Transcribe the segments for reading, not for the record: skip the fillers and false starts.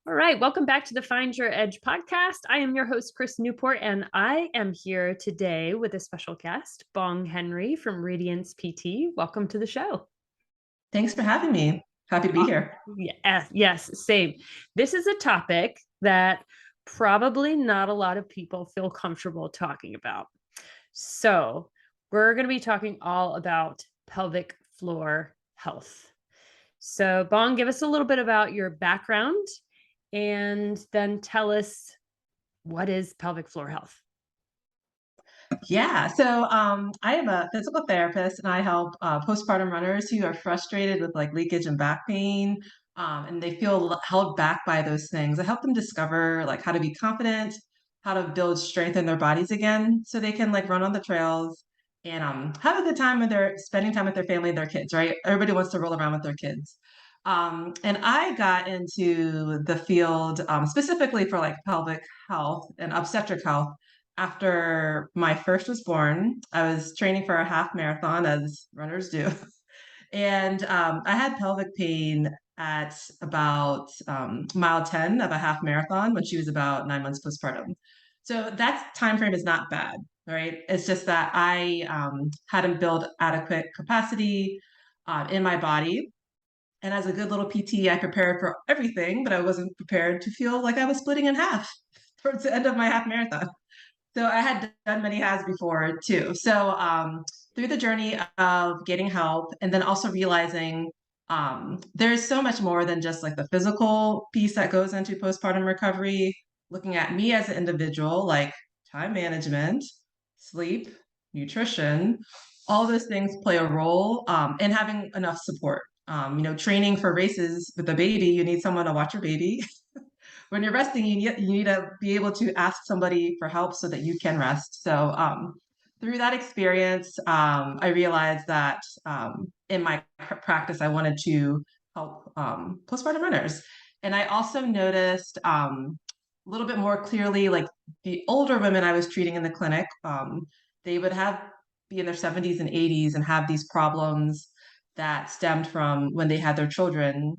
All right, welcome back to the Find Your Edge podcast. I am your host, Chris Newport, and I am here today with a special guest, Mbong Henry from Radiance PT. Welcome to the show. Thanks for having me. Happy to be here. Yes, same. This is a topic that probably not a lot of people feel comfortable talking about. So, we're going to be talking all about pelvic floor health. So, Mbong, give us a little bit about your background and then tell us, what is pelvic floor health? Yeah, I am a physical therapist and I help postpartum runners who are frustrated with like leakage and back pain, and they feel held back by those things. I help them discover like how to be confident, how to build strength in their bodies again, so they can like run on the trails and have a good time when they're spending time with their family and their kids. Right? Everybody wants to roll around with their kids. And I got into the field specifically for like pelvic health and obstetric health after my first was born. I was training for a half marathon, as runners do. And I had pelvic pain at about mile 10 of a half marathon when she was about 9 months postpartum. So that time frame is not bad, right? It's just that I hadn't built adequate capacity in my body. And as a good little PT, I prepared for everything, but I wasn't prepared to feel like I was splitting in half towards the end of my half marathon. So I had done many halves before too. Through the journey of getting help and then also realizing there's so much more than just like the physical piece that goes into postpartum recovery, looking at me as an individual, like time management, sleep, nutrition, all those things play a role in having enough support. Training for races with a baby, you need someone to watch your baby. When you're resting, you need to be able to ask somebody for help so that you can rest. Through that experience, I realized that in my practice, I wanted to help postpartum runners. And I also noticed a little bit more clearly, like the older women I was treating in the clinic, they would be in their 70s and 80s and have these problems that stemmed from when they had their children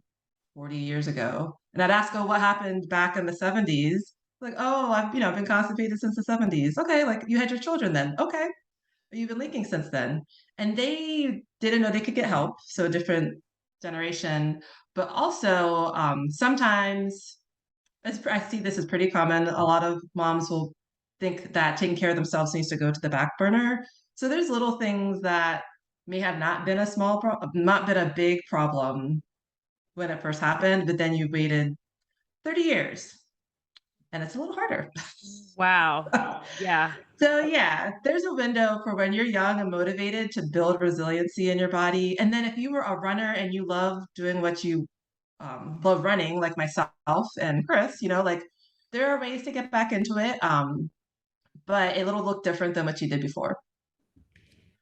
40 years ago. And I'd ask, oh, what happened back in the 70s? Like, oh, I've been constipated since the 70s. Okay, like you had your children then. Okay. You've been leaking since then. And they didn't know they could get help. So a different generation. But also, sometimes I see this is pretty common. A lot of moms will think that taking care of themselves needs to go to the back burner. So there's little things that may have not been not been a big problem when it first happened, but then you waited 30 years and it's a little harder. Wow. Yeah. So, yeah, there's a window for when you're young and motivated to build resiliency in your body. And then if you were a runner and you love doing what you love running, like myself and Chris, like there are ways to get back into it, but it'll look different than what you did before.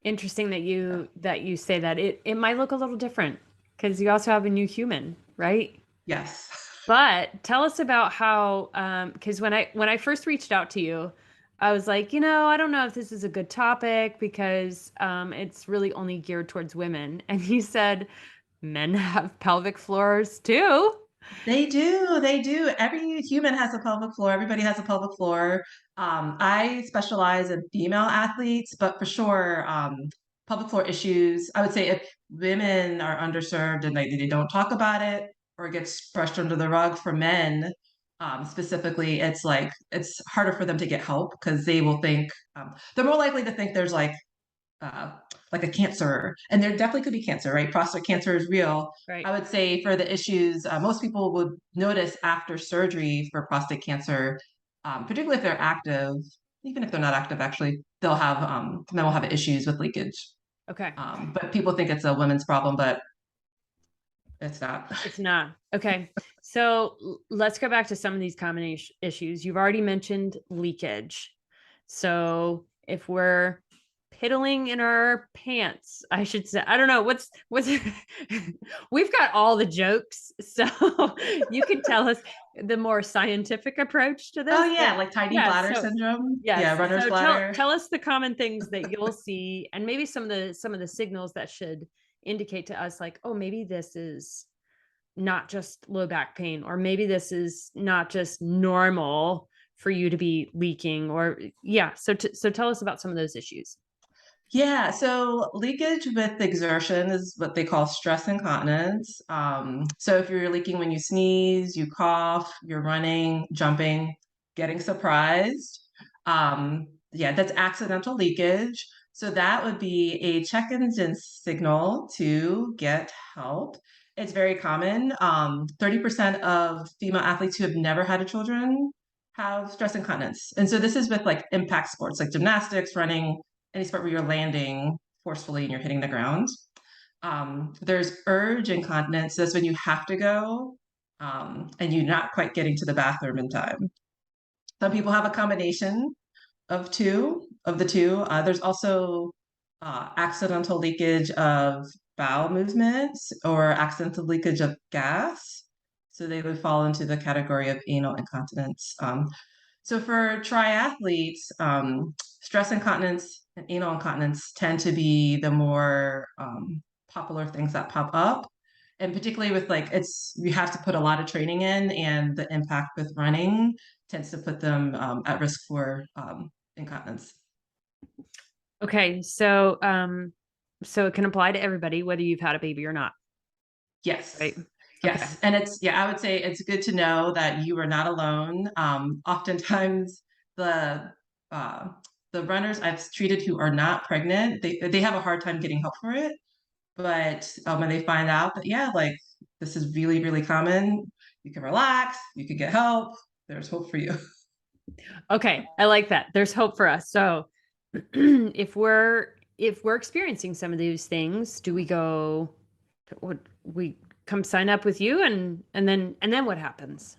Interesting that you say that. It might look a little different because you also have a new human, right? Yes. But tell us about how because when I first reached out to you, I was like, I don't know if this is a good topic because it's really only geared towards women. And you said men have pelvic floors too. They do. They do. Every human has a pelvic floor. Everybody has a pelvic floor. I specialize in female athletes, but for sure, pelvic floor issues. I would say if women are underserved and they don't talk about it or it gets brushed under the rug for men, specifically, it's harder for them to get help because they will think they're more likely to think there's uh, like a cancer, and there definitely could be cancer, right? Prostate cancer is real. Right. I would say for the issues, most people would notice after surgery for prostate cancer, particularly if they're active, even if they're not active, actually, men will have issues with leakage. Okay. But people think it's a women's problem, but it's not. It's not. Okay. So let's go back to some of these common issues. You've already mentioned leakage. So if we're piddling in our pants, I should say, I don't know what's we've got all the jokes. So you can tell us the more scientific approach to Oh this. yeah, like tiny Yeah. bladder So syndrome. yes. Yeah, runner's So bladder. tell us the common things that you'll see and maybe some of the signals that should indicate to us like, oh, maybe this is not just low back pain, or maybe this is not just normal for you to be leaking, or yeah. So tell us about some of those issues. Yeah, so leakage with exertion is what they call stress incontinence. So if you're leaking when you sneeze, you cough, you're running, jumping, getting surprised, yeah, that's accidental leakage. So that would be a check engine signal to get help. It's very common. 30% of female athletes who have never had a children have stress incontinence. And so this is with like impact sports like gymnastics, running, any sport where you're landing forcefully and you're hitting the ground. There's urge incontinence. That's when you have to go and you're not quite getting to the bathroom in time. Some people have a combination of the two. There's also accidental leakage of bowel movements or accidental leakage of gas. So they would fall into the category of anal incontinence. So for triathletes, stress incontinence and anal incontinence tend to be the more popular things that pop up. And particularly with like it's you have to put a lot of training in, and the impact with running tends to put them at risk for incontinence. Okay, so it can apply to everybody, whether you've had a baby or not, Yes. right? Okay. Yes. And it's, yeah, I would say it's good to know that you are not alone. Oftentimes the, uh, the runners I've treated who are not pregnant, they have a hard time getting help for it. But when they find out that, yeah, like this is really, really common, you can relax, you can get help. There's hope for you. Okay, I like that. There's hope for us. So if we're experiencing some of these things, do we go would we come sign up with you, and then what happens?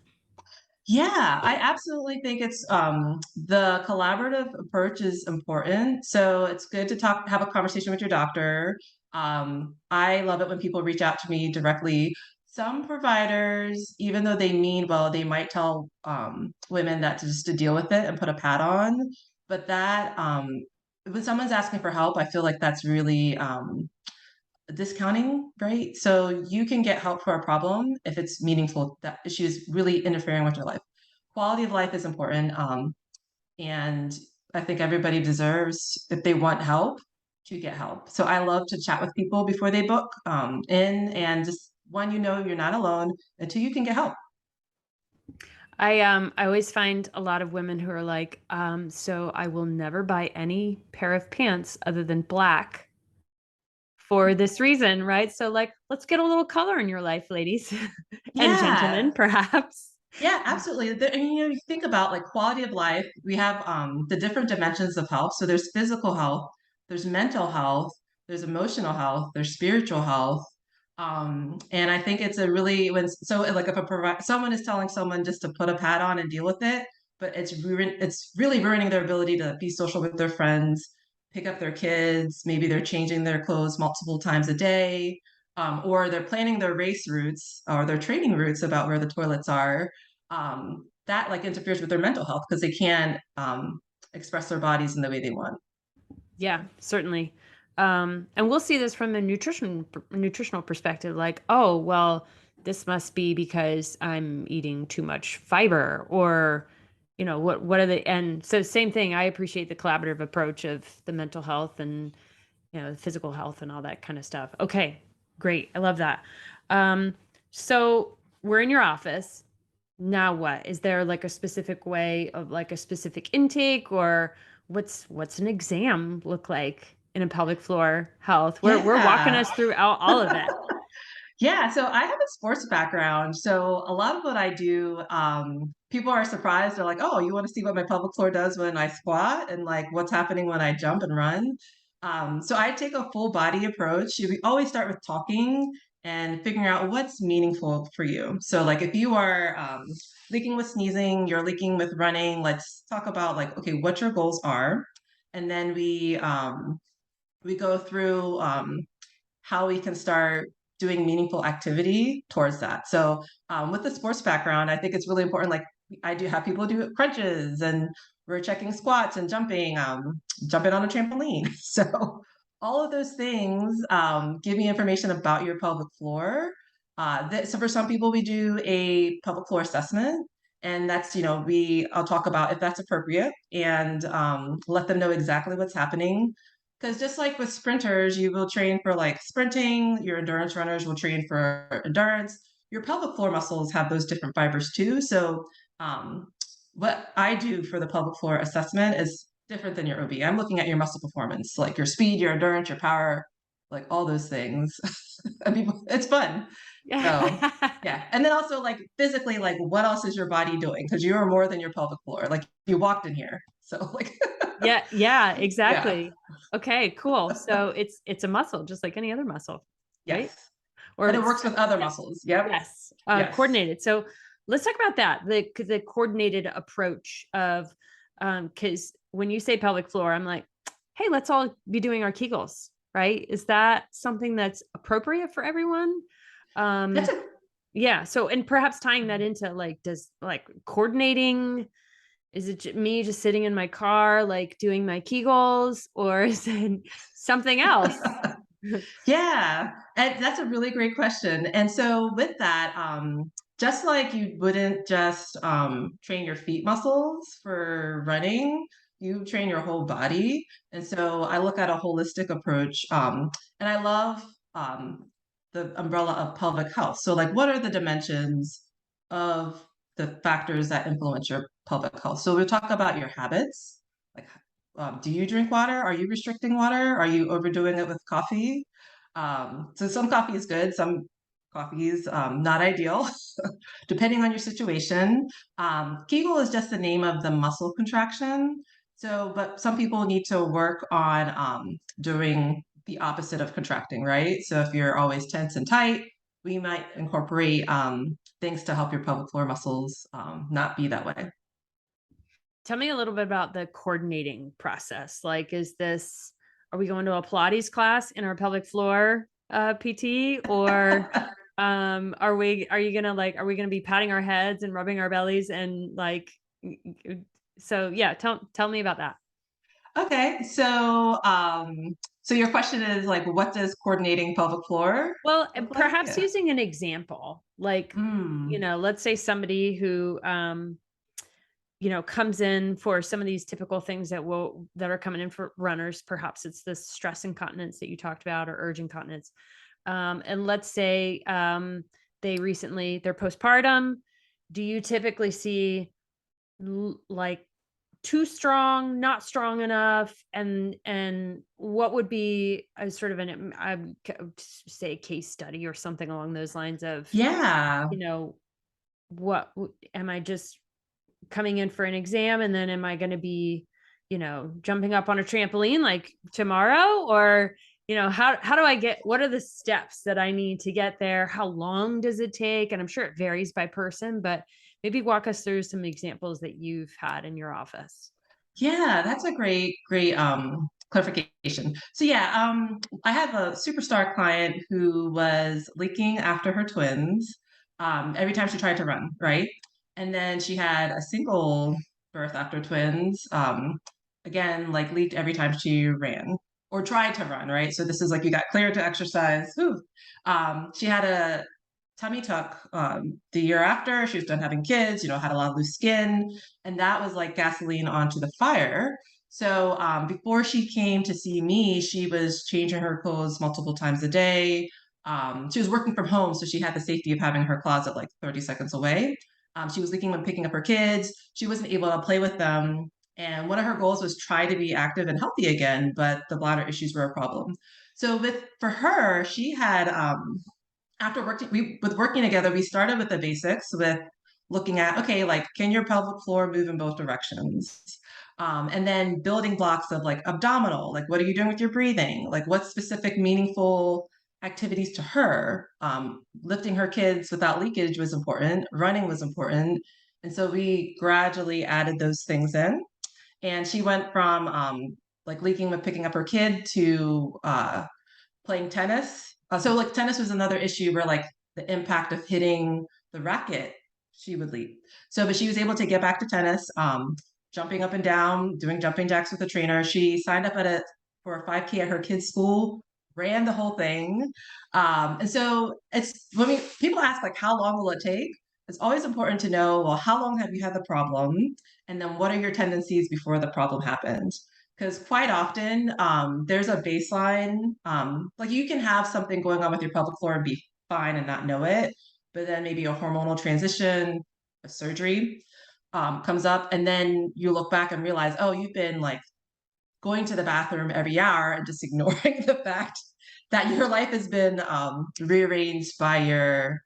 Yeah, I absolutely think it's the collaborative approach is important. So it's good to have a conversation with your doctor. I love it when people reach out to me directly. Some providers, even though they mean well, they might tell women that just to deal with it and put a pad on. But that when someone's asking for help, I feel like that's really discounting, right? So you can get help for a problem if it's meaningful, that issue is really interfering with your life. Quality of life is important. And I think everybody deserves, if they want help, to get help. So I love to chat with people before they book in, and just one, you're not alone, and two, you can get help. I always find a lot of women who are like, so I will never buy any pair of pants other than black for this reason, right? So like, let's get a little color in your life, ladies and gentlemen, Yeah. perhaps. Yeah, absolutely. And you think about like quality of life. We have the different dimensions of health. So there's physical health, there's mental health, there's emotional health, there's spiritual health. And I think it's a really when so like if someone is telling someone just to put a pad on and deal with it, but it's really ruining their ability to be social with their friends, pick up their kids, maybe they're changing their clothes multiple times a day. Or they're planning their race routes or their training routes about where the toilets are, that like interferes with their mental health because they can't express their bodies in the way they want. Yeah, certainly. And we'll see this from a nutritional perspective, like, oh, well, this must be because I'm eating too much fiber, or, what are the, and so same thing. I appreciate the collaborative approach of the mental health and, the physical health and all that kind of stuff. Okay, great. I love that. Um, so we're in your office. Now what? Is there like a specific way of like a specific intake, or what's an exam look like in a pelvic floor health? We're walking Yeah. us through all of it. Yeah, so I have a sports background. So a lot of what I do, people are surprised. They're like, "Oh, you want to see what my pelvic floor does when I squat and like what's happening when I jump and run?" So I take a full body approach. We always start with talking and figuring out what's meaningful for you. So like if you are leaking with sneezing, you're leaking with running, let's talk about like, okay, what your goals are. And then we go through how we can start doing meaningful activity towards that. So with the sports background, I think it's really important. Like I do have people do crunches, and we're checking squats and jumping on a trampoline. So all of those things give me information about your pelvic floor. So for some people, we do a pelvic floor assessment, and that's, I'll talk about if that's appropriate and let them know exactly what's happening. Because just like with sprinters, you will train for like sprinting, your endurance runners will train for endurance. Your pelvic floor muscles have those different fibers too. So um, what I do for the pelvic floor assessment is different than your OB. I'm looking at your muscle performance, like your speed, your endurance, your power, like all those things. I mean, it's fun. So yeah. And then also like physically, like what else is your body doing? Because you are more than your pelvic floor. Like you walked in here. So like Yeah, yeah. exactly. Okay, cool. So it's a muscle just like any other muscle, right? Yes. Or And it it's works with other muscles. Yep. yes, Yes. coordinated. So let's talk about that. The coordinated approach of because when you say pelvic floor, I'm like, hey, let's all be doing our Kegels, right? Is that something that's appropriate for everyone? That's Um, a yeah. So and perhaps tying that into like, does like coordinating, is it me just sitting in my car, like doing my Kegels, or is it something else? yeah. And that's a really great question. And so with that, just like you wouldn't just train your feet muscles for running, you train your whole body. And so I look at a holistic approach. And I love the umbrella of pelvic health. So like what are the dimensions of the factors that influence your pelvic health? So we'll talk about your habits. Like do you drink water? Are you restricting water? Are you overdoing it with coffee? So some coffee is good, some coffee is not ideal, depending on your situation. Kegel is just the name of the muscle contraction. So, but some people need to work on doing the opposite of contracting, right? So if you're always tense and tight, we might incorporate things to help your pelvic floor muscles not be that way. Tell me a little bit about the coordinating process. Like, are we going to a Pilates class in our pelvic floor PT, or are you gonna like, are we gonna be patting our heads and rubbing our bellies and like, so yeah, tell me about that. Okay, so your question is like, what does coordinating pelvic floor Well, and look like? perhaps Yeah. using an example, like, Mm. let's say somebody who comes in for some of these typical things that are coming in for runners. Perhaps it's the stress incontinence that you talked about, or urge incontinence. And let's say they're postpartum. Do you typically see like too strong, not strong enough, and what would be a sort of I would say case study or something along those lines of, Yeah. you know, am I just coming in for an exam, and then am I going to be, jumping up on a trampoline like tomorrow, or how do I get, what are the steps that I need to get there? How long does it take? And I'm sure it varies by person, but maybe walk us through some examples that you've had in your office. Yeah, that's a great clarification. So yeah, I have a superstar client who was leaking after her twins every time she tried to run, right? And then she had a single birth after twins, again, like leaked every time she ran or tried to run, right? So this is like you got cleared to exercise. Whew. She had a tummy tuck the year after she was done having kids, had a lot of loose skin, and that was like gasoline onto the fire. So before she came to see me, she was changing her clothes multiple times a day. She was working from home, so she had the safety of having her closet like 30 seconds away. She was leaking when picking up her kids. She wasn't able to play with them. And one of her goals was try to be active and healthy again, but the bladder issues were a problem. So for her, she had after working together, we started with the basics with looking at, okay, like, can your pelvic floor move in both directions? And then building blocks of like abdominal, like, what are you doing with your breathing? Like, what specific meaningful activities to her? Lifting her kids without leakage was important, running was important. And so we gradually added those things in. And she went from like leaking with picking up her kid to playing tennis. So like tennis was another issue where like the impact of hitting the racket, she would leap. So, but she was able to get back to tennis, jumping up and down, doing jumping jacks with a trainer. She signed up for a 5K at her kid's school ran the whole thing. And so it's when people ask like, how long will it take? It's always important to know, well, how long have you had the problem? And then what are your tendencies before the problem happened? Because quite often there's a baseline, like you can have something going on with your pelvic floor and be fine and not know it, but then maybe a hormonal transition, a surgery comes up, and then you look back and realize, oh, you've been like going to the bathroom every hour and just ignoring the fact that your life has been rearranged by your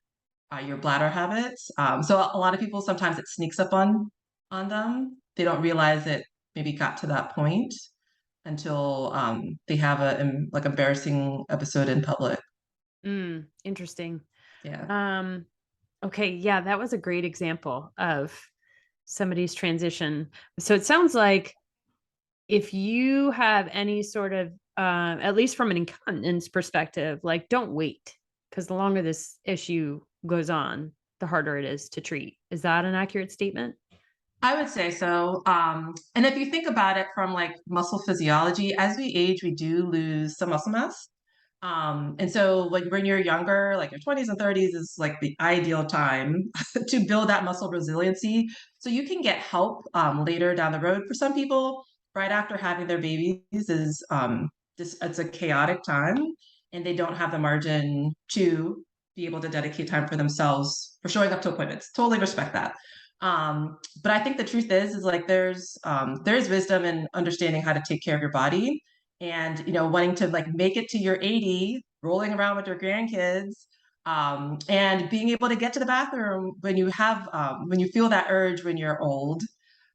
bladder habits. So a lot of people sometimes it sneaks up on them. They don't realize it maybe got to that point until they have like embarrassing episode in public. Interesting. Yeah. Um, okay, yeah, that was a great example of somebody's transition. So it sounds like if you have any sort of, at least from an incontinence perspective, like don't wait because the longer this issue goes on, the harder it is to treat. Is that an accurate statement? I would say so. And if you think about it from like muscle physiology, as we age, we do lose some muscle mass. And so when you're younger, like your 20s and 30s is like the ideal time to build that muscle resiliency. So you can get help later down the road. For some people, right after having their babies is just it's a chaotic time and they don't have the margin to be able to dedicate time for themselves for showing up to appointments. Totally respect that. But I think the truth is like there's wisdom in understanding how to take care of your body and wanting to like make it to your 80 rolling around with your grandkids and being able to get to the bathroom when you feel that urge when you're old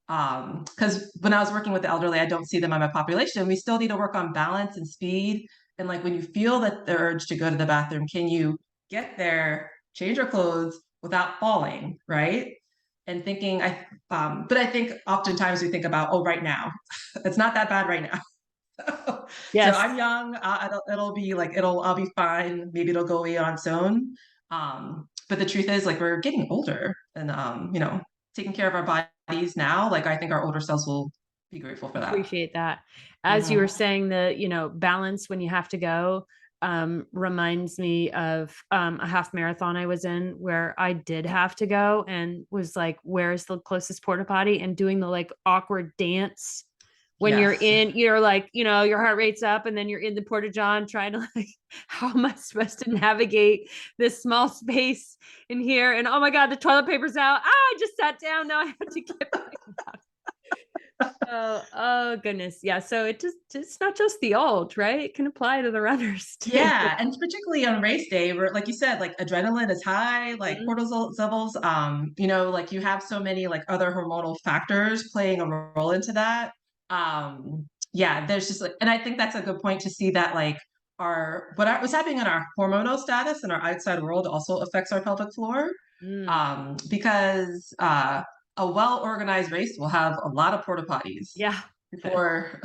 because when I was working with the elderly, I don't see them in my population. We still need to work on balance and speed, and like when you feel that the urge to go to the bathroom, can you get there, change your clothes without falling, right? And thinking but I think oftentimes we think about, oh, right now. It's not that bad right now. So Yes. I'm young. It'll be like I'll be fine. Maybe it'll go away on its own. But the truth is, like we're getting older, and taking care of our bodies now. Like I think our older selves will be grateful for that. Appreciate that. As you were Hmm. saying, the, balance when you have to go, reminds me of a half marathon I was in where I did have to go and was like, where's the closest porta potty? And doing the like awkward dance when Yes. you're like, your heart rate's up and then you're in the porta john trying to like, how am I supposed to navigate this small space in here? And oh my God, the toilet paper's out. I just sat down. Now I have to get back up. Oh goodness. Yeah. So it's not just the old, right? It can apply to the runners too. Yeah, and particularly on race day, where like you said, like adrenaline is high, like Mhm. cortisol levels, like you have so many like other hormonal factors playing a role into that. Yeah, there's just like, and I think that's a good point to see that like what's happening in our hormonal status and our outside world also affects our pelvic floor. Mm, Because a well-organized race will have a lot of porta potties yeah. before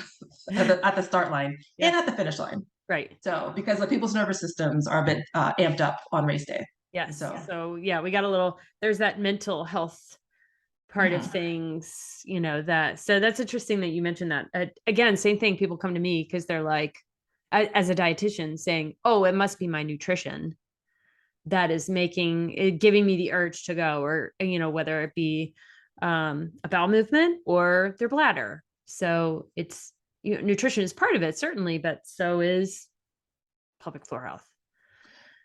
at the start line Yeah. and at the finish line. Right. So because like people's nervous systems are a bit amped up on race day. And Yes. so So yeah, we got there's that mental health part of mhm. things, so that's interesting that you mentioned that. Again, same thing. People come to me because they're like, as a dietitian saying, oh, it must be my nutrition that is giving me the urge to go, or whether it be a bowel movement or their bladder. So it's, nutrition is part of it certainly, but so is pelvic floor health.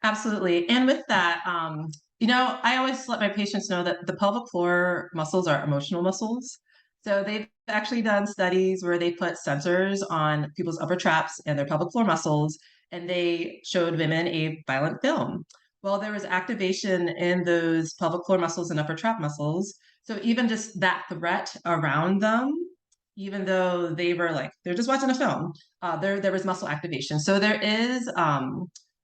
Absolutely. And with that, I always let my patients know that the pelvic floor muscles are emotional muscles. So they've actually done studies where they put sensors on people's upper traps and their pelvic floor muscles, and they showed women a violent film. Well, there was activation in those pelvic floor muscles and upper trap muscles. So even just that threat around them, even though they were like, they're just watching a film, there was muscle activation. So there is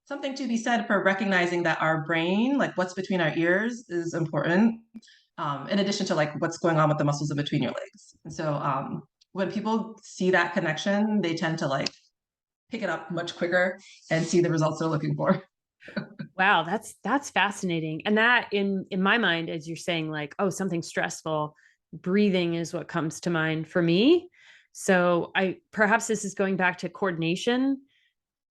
something to be said for recognizing that our brain, like what's between our ears, is important. In addition to like what's going on with the muscles in between your legs. And so when people see that connection, they tend to like pick it up much quicker and see the results they're looking for. Wow, that's fascinating. And that, in my mind, as you're saying, like, oh, something stressful, breathing is what comes to mind for me. So I perhaps this is going back to coordination.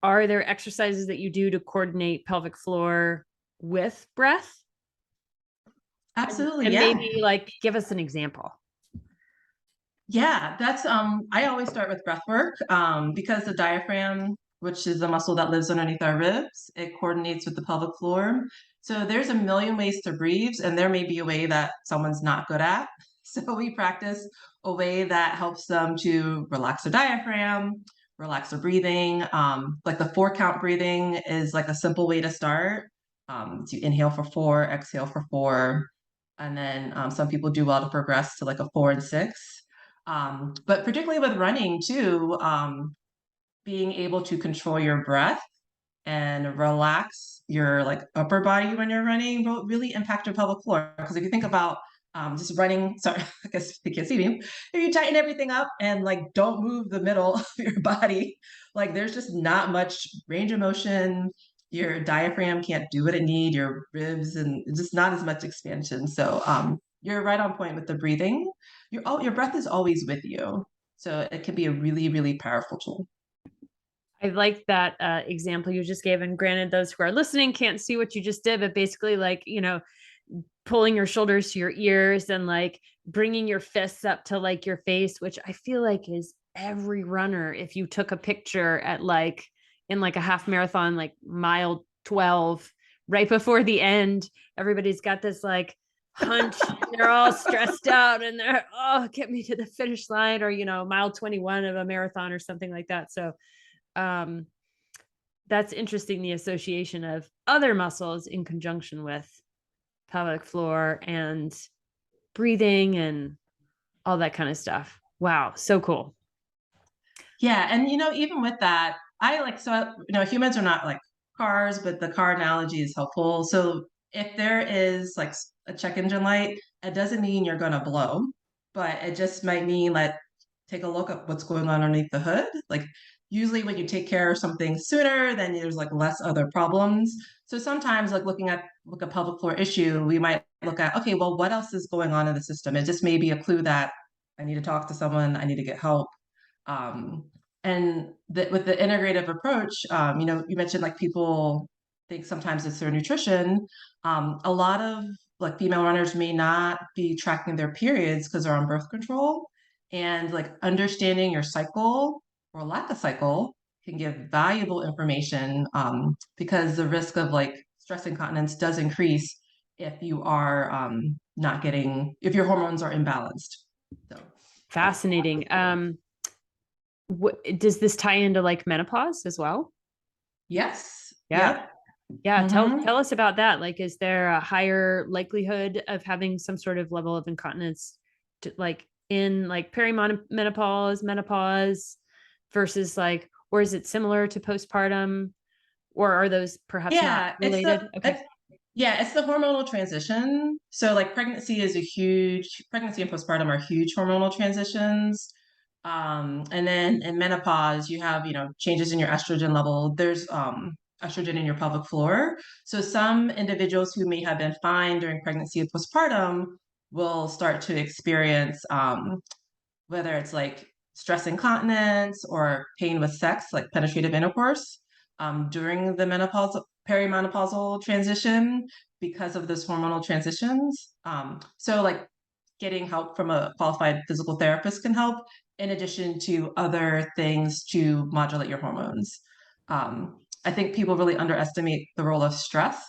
are there exercises that you do to coordinate pelvic floor with breath? Absolutely, And yeah. maybe like give us an example. Yeah, that's I always start with breath work because the diaphragm, which is the muscle that lives underneath our ribs, it coordinates with the pelvic floor. So there's a million ways to breathe, and there may be a way that someone's not good at. So we practice a way that helps them to relax their diaphragm, relax their breathing. Like the 4 count breathing is like a simple way to start. To inhale for 4, exhale for 4, and then some people do well to progress to like a 4 and 6. But particularly with running too, being able to control your breath and relax your like upper body when you're running will really impact your pelvic floor. Because if you think about just running, sorry, I guess you can't see me. If you tighten everything up and like don't move the middle of your body, like there's just not much range of motion. Your diaphragm can't do what it needs, your ribs, and just not as much expansion. So you're right on point with the breathing. Your breath is always with you. So it can be a really, really powerful tool. I like that example you just gave. And granted, those who are listening can't see what you just did, but basically, like, pulling your shoulders to your ears and like bringing your fists up to like your face, which I feel like is every runner. If you took a picture at like in like a half marathon, like mile 12, right before the end, everybody's got this like hunch and they're all stressed out and they're, oh, get me to the finish line, or, mile 21 of a marathon or something like that. So, um, that's interesting, the association of other muscles in conjunction with pelvic floor and breathing and all that kind of stuff. Wow, so cool. Yeah, and even with that, I like so humans are not like cars, but the car analogy is helpful. So if there is like a check engine light, it doesn't mean you're gonna blow, but it just might mean like take a look at what's going on underneath the hood. Like usually when you take care of something sooner, then there's like less other problems. So sometimes like looking at like a pelvic floor issue, we might look at, okay, well, what else is going on in the system? It just may be a clue that I need to talk to someone, I need to get help. Um, and with the integrative approach, you mentioned like people think sometimes it's their nutrition. A lot of like female runners may not be tracking their periods because they're on birth control, and like understanding your cycle or lack of cycle can give valuable information because the risk of like stress incontinence does increase if you are not getting if your hormones are imbalanced. So Fascinating. Does this tie into like menopause as well? yes, Yeah. yep. Yeah. Tell Hmm. tell us about that. Like, is there a higher likelihood of having some sort of level of incontinence like in like perimenopause, menopause versus like, or is it similar to postpartum? Or are those perhaps not Yeah, related? Okay. it's the hormonal transition. So like pregnancy and postpartum are huge hormonal transitions. And then in menopause, you have, changes in your estrogen level. There's estrogen in your pelvic floor. So some individuals who may have been fine during pregnancy and postpartum will start to experience whether it's like stress incontinence or pain with sex, like penetrative intercourse, during the perimenopausal transition because of this hormonal transitions. So like getting help from a qualified physical therapist can help in addition to other things to modulate your hormones. I think people really underestimate the role of stress.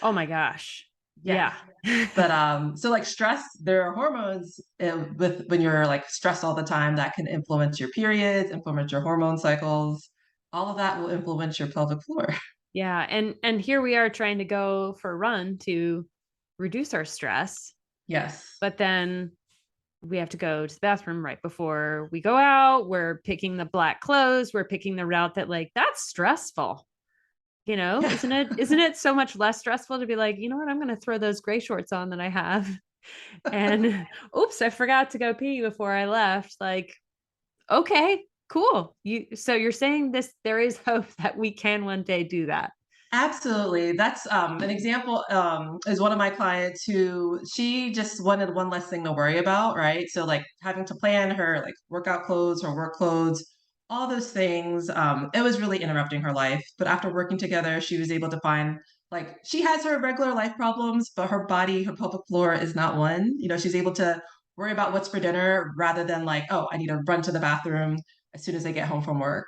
Oh my gosh. Yeah. Yeah. But so like stress, there are hormones with when you're like stressed all the time that can influence your periods, influence your hormone cycles. All of that will influence your pelvic floor. Yeah. And here we are trying to go for a run to reduce our stress, Yes. but then we have to go to the bathroom right before we go out. We're picking the black clothes. We're picking the route that like that's stressful. Yeah. Isn't it so much less stressful to be like, you know what, I'm gonna throw those gray shorts on that I have. And oops, I forgot to go pee before I left. Like, okay, cool. So you're saying this there is hope that we can one day do that. Absolutely. That's an example is one of my clients who she just wanted one less thing to worry about, right? So like having to plan her like workout clothes, her work clothes, all those things. It was really interrupting her life. But after working together, she was able to find like she has her regular life problems, but her body, her pelvic floor is not one. She's able to worry about what's for dinner rather than like, oh, I need to run to the bathroom as soon as I get home from work.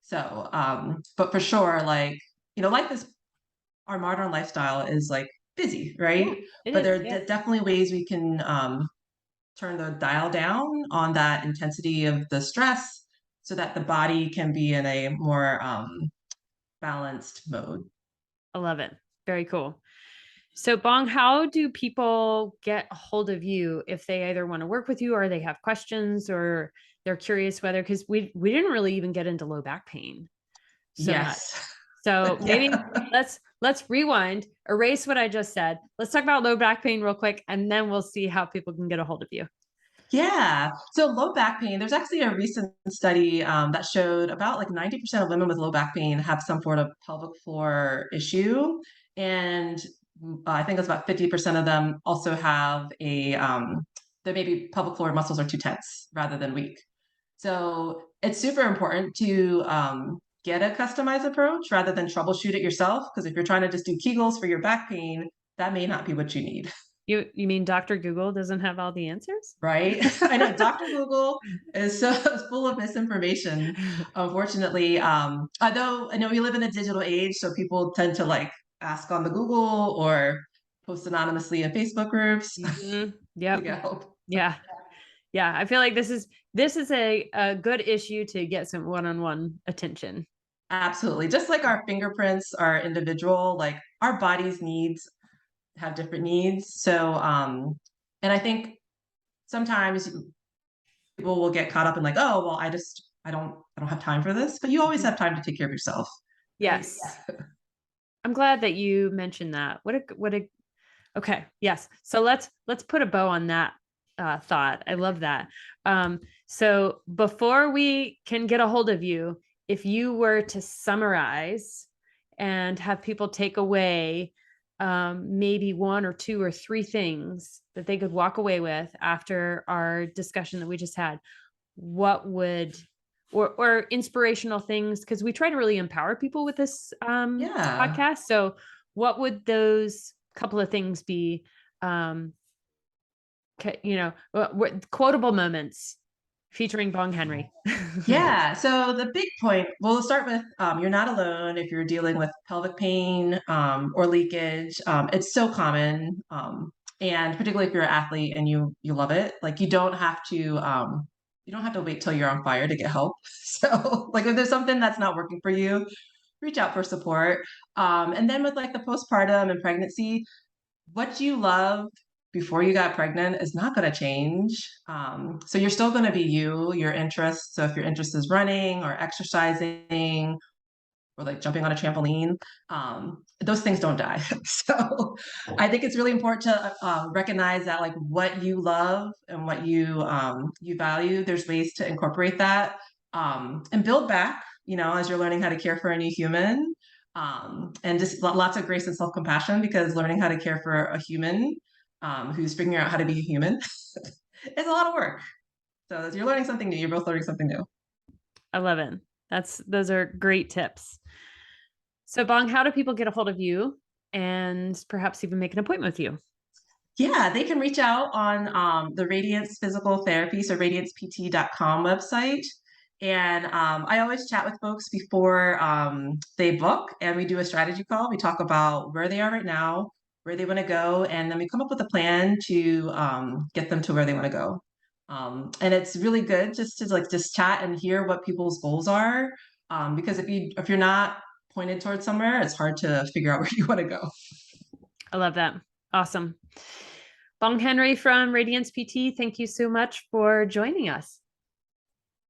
So, but for sure, like, life is our modern lifestyle is like busy, Yeah, right? it But is. there are Yeah. definitely ways we can turn the dial down on that intensity of the stress so that the body can be in a more balanced mode. I love it. Very cool. So, Bong, how do people get a hold of you if they either want to work with you or they have questions or they're curious whether because we didn't really even get into low back pain so much. Yes. So maybe Yeah. let's rewind, erase what I just said. Let's talk about low back pain real quick, and then we'll see how people can get a hold of you. Yeah. So low back pain, there's actually a recent study that showed about like 90% of women with low back pain have some sort of pelvic floor issue. And I think it's about 50% of them also have their maybe pelvic floor muscles are too tense rather than weak. So it's super important to get a customized approach rather than troubleshoot it yourself. Because if you're trying to just do Kegels for your back pain, that may not be what you need. You mean Dr. Google doesn't have all the answers? Right? I know Dr. Google is so full of misinformation, unfortunately. Although I know we live in a digital age, so people tend to like ask on the Google or post anonymously in Facebook groups Mhm. to Yep. get help. Yeah. Yeah. I feel like this is a good issue to get some one-on-one attention. Absolutely. Just like our fingerprints are individual, like our body's needs have different needs. So, and I think sometimes people will get caught up in like, oh, well, I don't have time for this, but you always Mhm. have time to take care of yourself, right? Yes. I'm glad that you mentioned that. What a okay. Yes. So let's put a bow on that thought. I love that. So before we can get a hold of you, if you were to summarize and have people take away maybe one or two or three things that they could walk away with after our discussion that we just had, what would or inspirational things because we try to really empower people with this Yeah, podcast. So what would those couple of things be quotable moments featuring Bong Henry? yeah. So the big point, well, we'll start with you're not alone if you're dealing with pelvic pain or leakage. It's so common, and particularly if you're an athlete and you love it, like you don't have to wait till you're on fire to get help. So, like if there's something that's not working for you, reach out for support. And then with like the postpartum and pregnancy, what you love before you got pregnant is not going to change. So you're still going to be you, your interests. So if your interest is running or exercising or like jumping on a trampoline, those things don't die. So I think it's really important to recognize that like what you love and what you value, there's ways to incorporate that and build back. As you're learning how to care for a new human, and just lots of grace and self compassion because learning how to care for a human who's figuring out how to be a human is a lot of work. So as you're learning something new, you're both learning something new. I love it. Those are great tips. So Bong, how do people get a hold of you and perhaps even make an appointment with you? Yeah, they can reach out on the Radiance Physical Therapy, so radiancept.com website. And I always chat with folks before they book, and we do a strategy call. We talk about where they are right now, where they want to go, and then we come up with a plan to get them to where they want to go. And it's really good just to like just chat and hear what people's goals are, because if you're not pointed towards somewhere, it's hard to figure out where you want to go. I love that. Awesome. Bong Henry from Radiance PT, thank you so much for joining us.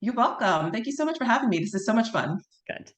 You're welcome. Thank you so much for having me. This is so much fun. Good.